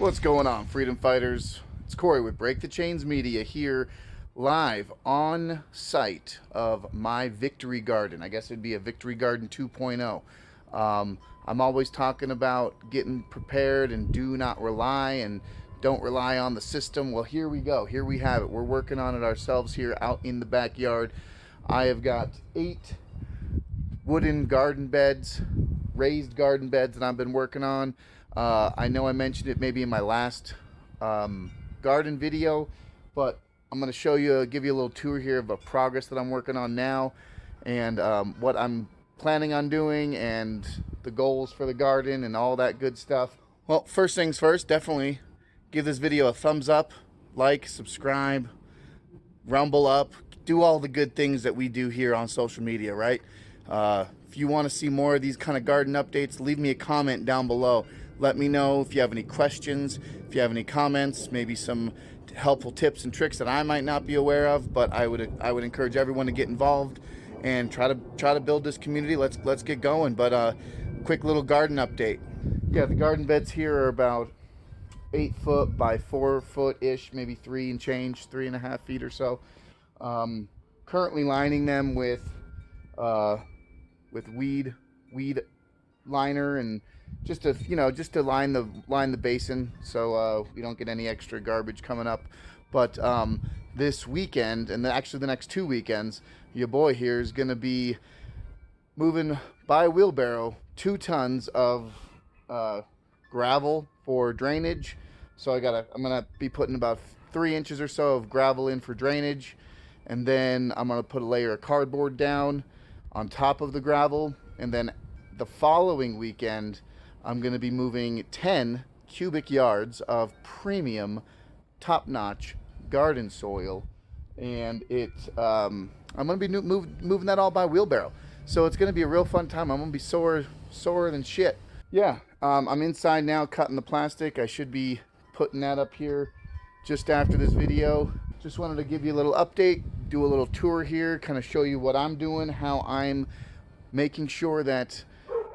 What's going on, freedom fighters? It's Corey with Break the Chains Media here, live on site of my Victory Garden. I guess it'd be a Victory Garden 2.0. I'm always talking about getting prepared and do not rely and don't rely on the system. Well, here we go. Here we have it. We're working on it ourselves here out in the backyard. I have got 8 wooden garden beds, raised garden beds that I've been working on. I know I mentioned it maybe in my last garden video, but I'm going to show you, give you a little tour here of a progress that I'm working on now, and what I'm planning on doing, and the goals for the garden, and all that good stuff. Well, first things first, definitely give this video a thumbs up, like, subscribe, rumble up, do all the good things that we do here on social media, right? If you want to see more of these kind of garden updates, leave me a comment down below. Let me know if you have any questions, if you have any comments, maybe some helpful tips and tricks that I might not be aware of. But I would encourage everyone to get involved and try to build this community. Let's get going. But quick little garden update. Yeah, the garden beds here are about 8 foot by 4 foot ish, maybe 3 and change, 3.5 feet or so. Currently lining them with weed liner, and just to line the basin so we don't get any extra garbage coming up. But this weekend, and actually the next 2 weekends, your boy here is going to be moving by wheelbarrow 2 tons of gravel for drainage. So I'm gonna be putting about 3 inches or so of gravel in for drainage, and then I'm gonna put a layer of cardboard down on top of the gravel, and then the following weekend I'm going to be moving 10 cubic yards of premium top-notch garden soil, and I'm going to be moving that all by wheelbarrow. So it's going to be a real fun time. I'm going to be sorer than shit. Yeah, I'm inside now cutting the plastic. I should be putting that up here just after this video. Just wanted to give you a little update, do a little tour here, kind of show you what I'm doing, how I'm making sure that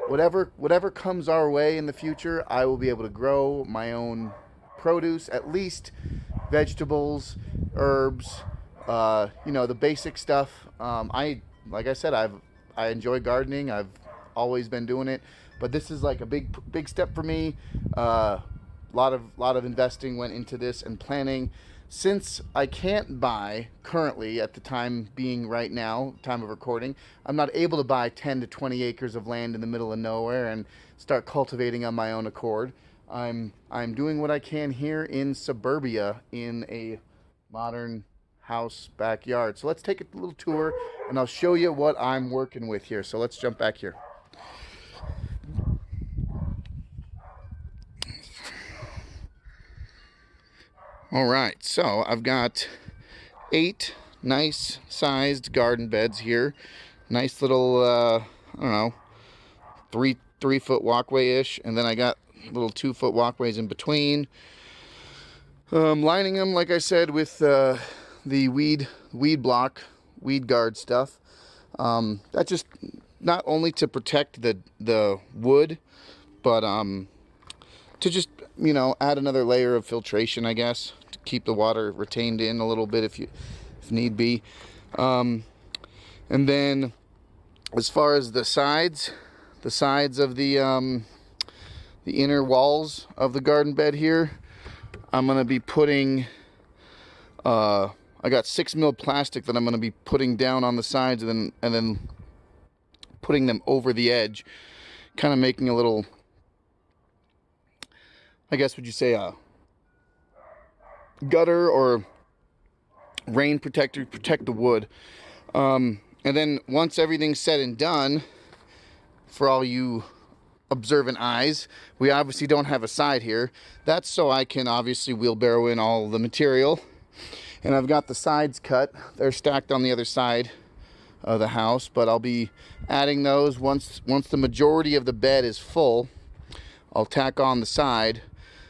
whatever comes our way in the future, I will be able to grow my own produce, at least vegetables, herbs, the basic stuff. Like I said, I enjoy gardening. I've always been doing it, but this is like a big step for me. Lot of investing went into this and planning. Since I can't buy currently, at the time being right now, time of recording, I'm not able to buy 10 to 20 acres of land in the middle of nowhere and start cultivating on my own accord. I'm doing what I can here in suburbia in a modern house backyard. So let's take a little tour and I'll show you what I'm working with here. So let's jump back here. All right, so I've got 8 nice sized garden beds here. Nice little, I don't know, 3 foot walkway ish, and then I got little 2 foot walkways in between. Lining them, like I said, with the weed guard stuff. That's just not only to protect the wood, but to just add another layer of filtration, I guess, to keep the water retained in a little bit if need be. And then as far as the sides of the inner walls of the garden bed here, I'm gonna be putting I got 6 mil plastic that I'm gonna be putting down on the sides, and then putting them over the edge, kind of making a little, I guess, would you say a gutter or rain protector, protect the wood. And then once everything's said and done, for all you observant eyes, we obviously don't have a side here. That's so I can obviously wheelbarrow in all the material. And I've got the sides cut. They're stacked on the other side of the house, but I'll be adding those once the majority of the bed is full. I'll tack on the side,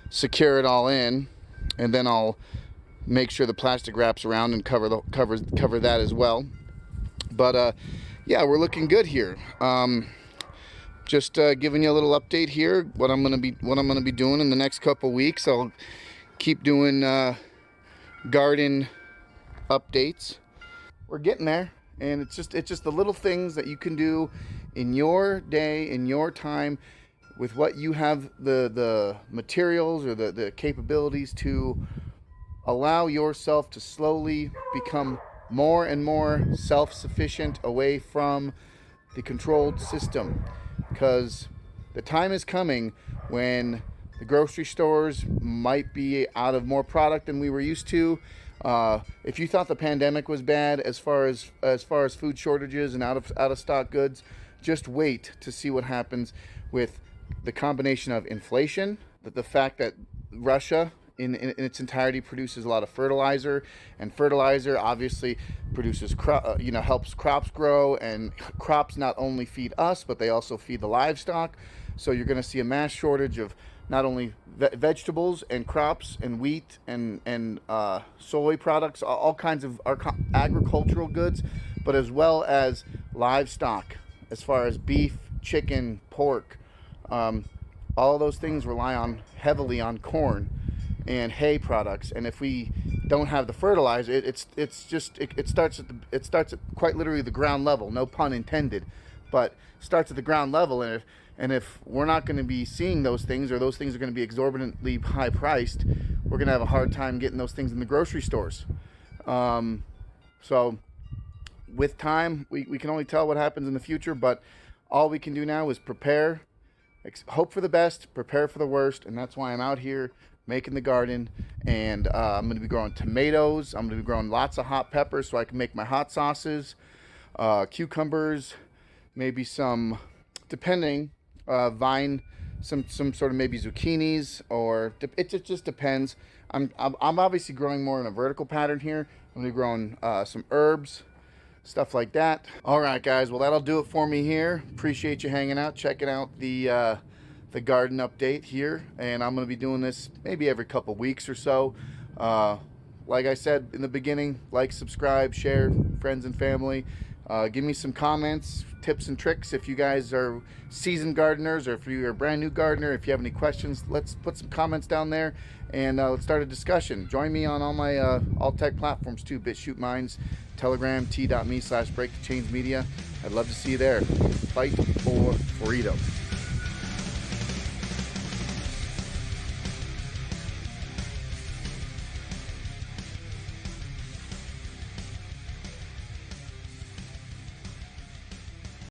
secure it all in, and then I'll make sure the plastic wraps around and cover that as well. But yeah, we're looking good here. Just giving you a little update here. What I'm gonna be doing in the next couple weeks. I'll keep doing garden updates. We're getting there, and it's just the little things that you can do in your day, in your time, with what you have the materials or the capabilities to allow yourself to slowly become more and more self-sufficient away from the controlled system, because the time is coming when the grocery stores might be out of more product than we were used to. If you thought the pandemic was bad as far as food shortages and out of stock goods, just wait to see what happens with the combination of inflation, the fact that Russia in its entirety produces a lot of fertilizer, and fertilizer obviously produces helps crops grow, and crops not only feed us but they also feed the livestock. So you're going to see a mass shortage of not only vegetables and crops and wheat and soy products, all kinds of agricultural goods, but as well as livestock, as far as beef, chicken, pork. All of those things rely on heavily on corn and hay products, and if we don't have the fertilizer, it starts at quite literally the ground level. No pun intended, but starts at the ground level, and if we're not going to be seeing those things, or those things are going to be exorbitantly high priced, we're going to have a hard time getting those things in the grocery stores. So with time, we can only tell what happens in the future, but all we can do now is prepare, hope for the best, prepare for the worst, and that's why I'm out here making the garden. And I'm going to be growing tomatoes. I'm going to be growing lots of hot peppers so I can make my hot sauces, cucumbers, maybe some, depending, vine, some sort of maybe zucchinis, or it just depends. I'm obviously growing more in a vertical pattern here. I'm going to be growing some herbs, stuff like that. All right, guys. Well, that'll do it for me here. Appreciate you hanging out, checking out the garden update here, and I'm going to be doing this maybe every couple weeks or so. Like I said in the beginning, like, subscribe, share, friends and family. Give me some comments, tips and tricks if you guys are seasoned gardeners, or if you're a brand new gardener. If you have any questions, let's put some comments down there, and let's start a discussion. Join me on all my all tech platforms too: BitChute Minds, Telegram, t.me/breakthechains media. I'd love to see you there. Fight for freedom.